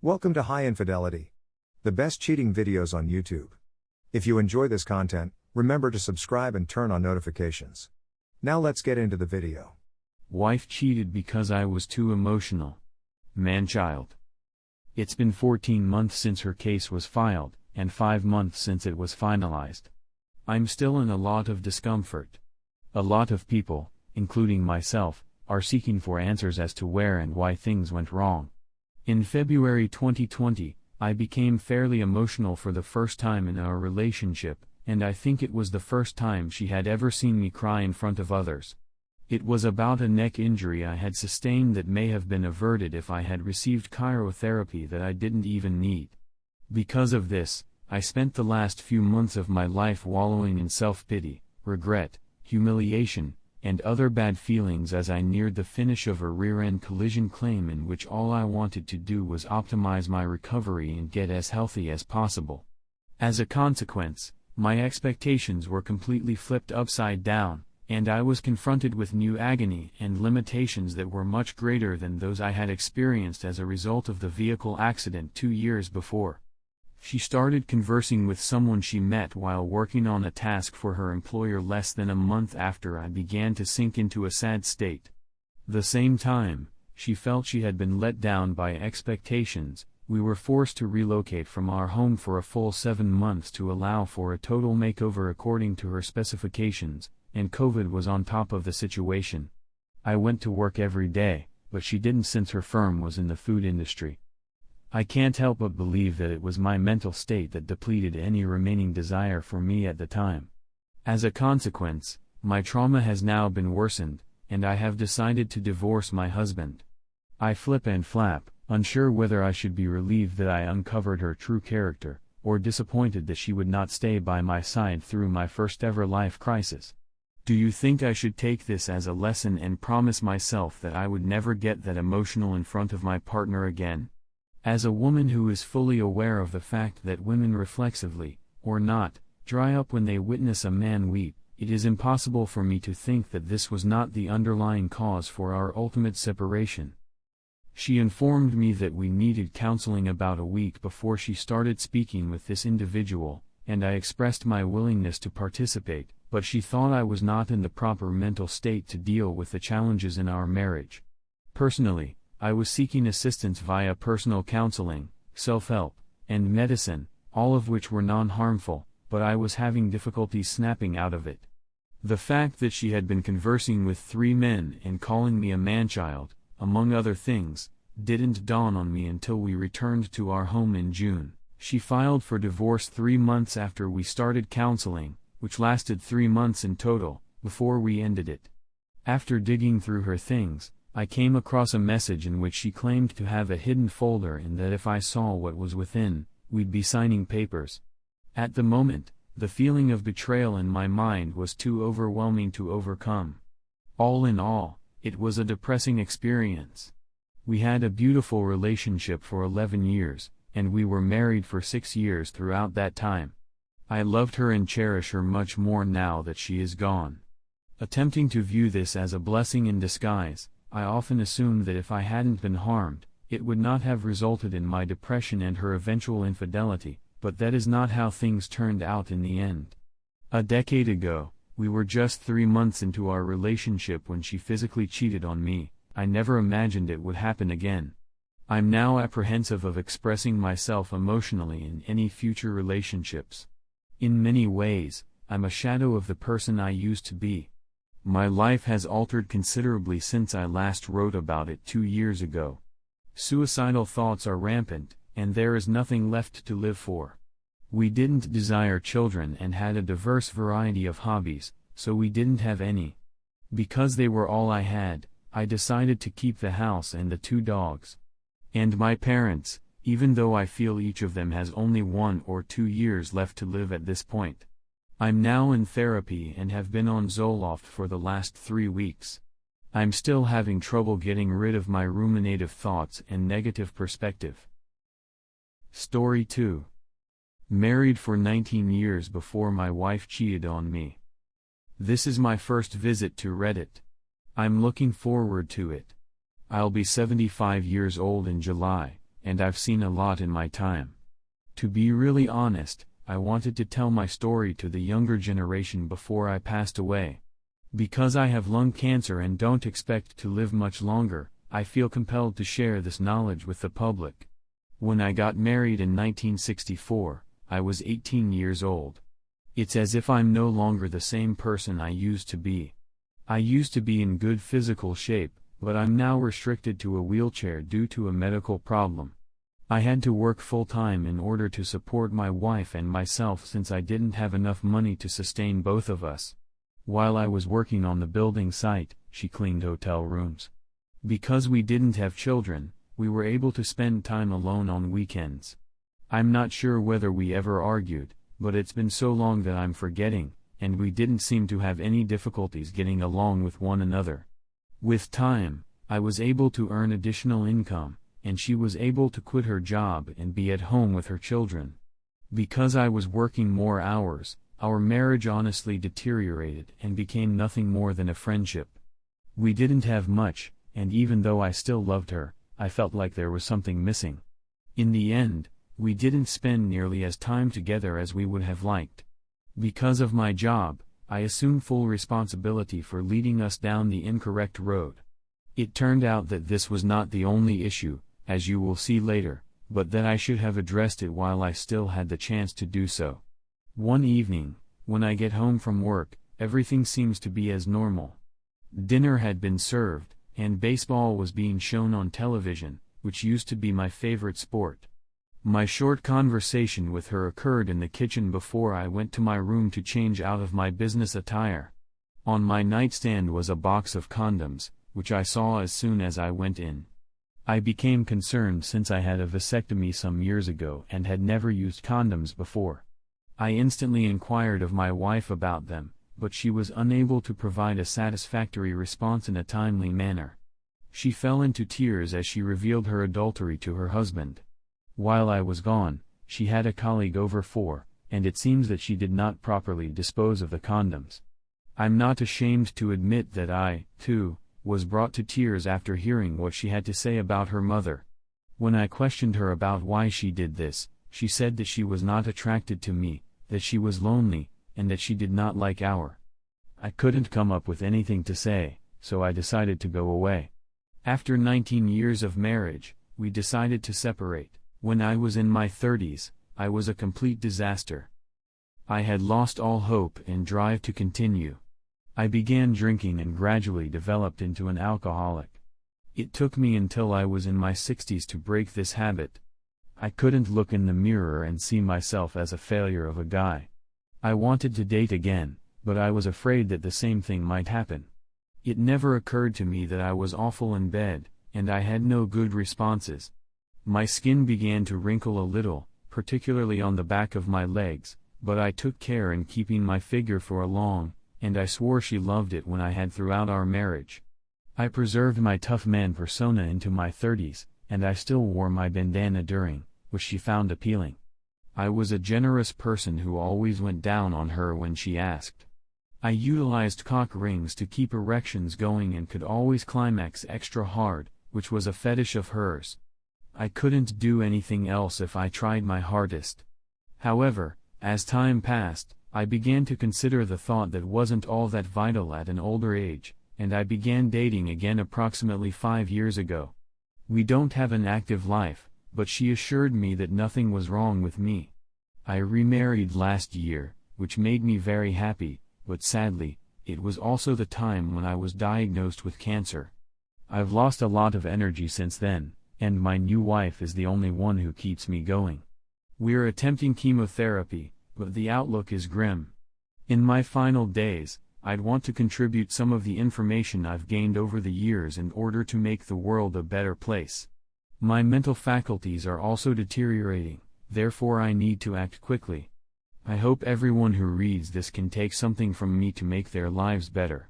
Welcome to High Infidelity, the best cheating videos on YouTube. If you enjoy this content, remember to subscribe and turn on notifications. Now let's get into the video. Wife cheated because I was too emotional. Man-child. It's been 14 months since her case was filed, and 5 months since it was finalized. I'm still in a lot of discomfort. A lot of people, including myself, are seeking for answers as to where and why things went wrong. In February 2020, I became fairly emotional for the first time in our relationship, and I think it was the first time she had ever seen me cry in front of others. It was about a neck injury I had sustained that may have been averted if I had received cryotherapy that I didn't even need. Because of this, I spent the last few months of my life wallowing in self-pity, regret, humiliation, and other bad feelings as I neared the finish of a rear-end collision claim in which all I wanted to do was optimize my recovery and get as healthy as possible. As a consequence, my expectations were completely flipped upside down, and I was confronted with new agony and limitations that were much greater than those I had experienced as a result of the vehicle accident 2 years before. She started conversing with someone she met while working on a task for her employer less than a month after I began to sink into a sad state. The same time, she felt she had been let down by expectations. We were forced to relocate from our home for a full 7 months to allow for a total makeover according to her specifications, and COVID was on top of the situation. I went to work every day, but she didn't since her firm was in the food industry. I can't help but believe that it was my mental state that depleted any remaining desire for me at the time. As a consequence, my trauma has now been worsened, and I have decided to divorce my husband. I flip and flap, unsure whether I should be relieved that I uncovered her true character, or disappointed that she would not stay by my side through my first ever life crisis. Do you think I should take this as a lesson and promise myself that I would never get that emotional in front of my partner again? As a woman who is fully aware of the fact that women reflexively, or not, dry up when they witness a man weep, it is impossible for me to think that this was not the underlying cause for our ultimate separation. She informed me that we needed counseling about a week before she started speaking with this individual, and I expressed my willingness to participate, but she thought I was not in the proper mental state to deal with the challenges in our marriage. Personally, I was seeking assistance via personal counseling, self-help, and medicine, all of which were non-harmful, but I was having difficulty snapping out of it. The fact that she had been conversing with 3 men and calling me a man-child, among other things, didn't dawn on me until we returned to our home in June. She filed for divorce 3 months after we started counseling, which lasted 3 months in total, before we ended it. After digging through her things, I came across a message in which she claimed to have a hidden folder and that if I saw what was within, we'd be signing papers. At the moment, the feeling of betrayal in my mind was too overwhelming to overcome. All in all, it was a depressing experience. We had a beautiful relationship for 11 years, and we were married for 6 years throughout that time. I loved her and cherish her much more now that she is gone. Attempting to view this as a blessing in disguise, I often assumed that if I hadn't been harmed, it would not have resulted in my depression and her eventual infidelity, but that is not how things turned out in the end. A decade ago, we were just 3 months into our relationship when she physically cheated on me. I never imagined it would happen again. I'm now apprehensive of expressing myself emotionally in any future relationships. In many ways, I'm a shadow of the person I used to be. My life has altered considerably since I last wrote about it 2 years ago. Suicidal thoughts are rampant, and there is nothing left to live for. We didn't desire children and had a diverse variety of hobbies, so we didn't have any. Because they were all I had, I decided to keep the house and the 2 dogs. And my parents, even though I feel each of them has only 1 or 2 years left to live at this point. I'm now in therapy and have been on Zoloft for the last 3 weeks. I'm still having trouble getting rid of my ruminative thoughts and negative perspective. Story 2. Married for 19 years before my wife cheated on me. This is my first visit to Reddit. I'm looking forward to it. I'll be 75 years old in July, and I've seen a lot in my time. To be really honest, I wanted to tell my story to the younger generation before I passed away. Because I have lung cancer and don't expect to live much longer, I feel compelled to share this knowledge with the public. When I got married in 1964, I was 18 years old. It's as if I'm no longer the same person I used to be. I used to be in good physical shape, but I'm now restricted to a wheelchair due to a medical problem. I had to work full-time in order to support my wife and myself since I didn't have enough money to sustain both of us. While I was working on the building site, she cleaned hotel rooms. Because we didn't have children, we were able to spend time alone on weekends. I'm not sure whether we ever argued, but it's been so long that I'm forgetting, and we didn't seem to have any difficulties getting along with one another. With time, I was able to earn additional income, and she was able to quit her job and be at home with her children. Because I was working more hours, our marriage honestly deteriorated and became nothing more than a friendship. We didn't have much, and even though I still loved her, I felt like there was something missing. In the end, we didn't spend nearly as time together as we would have liked. Because of my job, I assumed full responsibility for leading us down the incorrect road. It turned out that this was not the only issue, as you will see later, but that I should have addressed it while I still had the chance to do so. One evening, when I get home from work, everything seems to be as normal. Dinner had been served, and baseball was being shown on television, which used to be my favorite sport. My short conversation with her occurred in the kitchen before I went to my room to change out of my business attire. On my nightstand was a box of condoms, which I saw as soon as I went in. I became concerned since I had a vasectomy some years ago and had never used condoms before. I instantly inquired of my wife about them, but she was unable to provide a satisfactory response in a timely manner. She fell into tears as she revealed her adultery to her husband. While I was gone, she had a colleague over and it seems that she did not properly dispose of the condoms. I'm not ashamed to admit that I, too, was brought to tears after hearing what she had to say about her mother. When I questioned her about why she did this, she said that she was not attracted to me, that she was lonely, and that she did not like our. I couldn't come up with anything to say, so I decided to go away. After 19 years of marriage, we decided to separate. When I was in my 30s, I was a complete disaster. I had lost all hope and drive to continue. I began drinking and gradually developed into an alcoholic. It took me until I was in my 60s to break this habit. I couldn't look in the mirror and see myself as a failure of a guy. I wanted to date again, but I was afraid that the same thing might happen. It never occurred to me that I was awful in bed, and I had no good responses. My skin began to wrinkle a little, particularly on the back of my legs, but I took care in keeping my figure for a long, and I swore she loved it when I had throughout our marriage. I preserved my tough man persona into my 30s, and I still wore my bandana during, which she found appealing. I was a generous person who always went down on her when she asked. I utilized cock rings to keep erections going and could always climax extra hard, which was a fetish of hers. I couldn't do anything else if I tried my hardest. However, as time passed, I began to consider the thought that wasn't all that vital at an older age, and I began dating again approximately 5 years ago. We don't have an active life, but she assured me that nothing was wrong with me. I remarried last year, which made me very happy, but sadly, it was also the time when I was diagnosed with cancer. I've lost a lot of energy since then, and my new wife is the only one who keeps me going. We're attempting chemotherapy, but the outlook is grim. In my final days, I'd want to contribute some of the information I've gained over the years in order to make the world a better place. My mental faculties are also deteriorating, therefore I need to act quickly. I hope everyone who reads this can take something from me to make their lives better.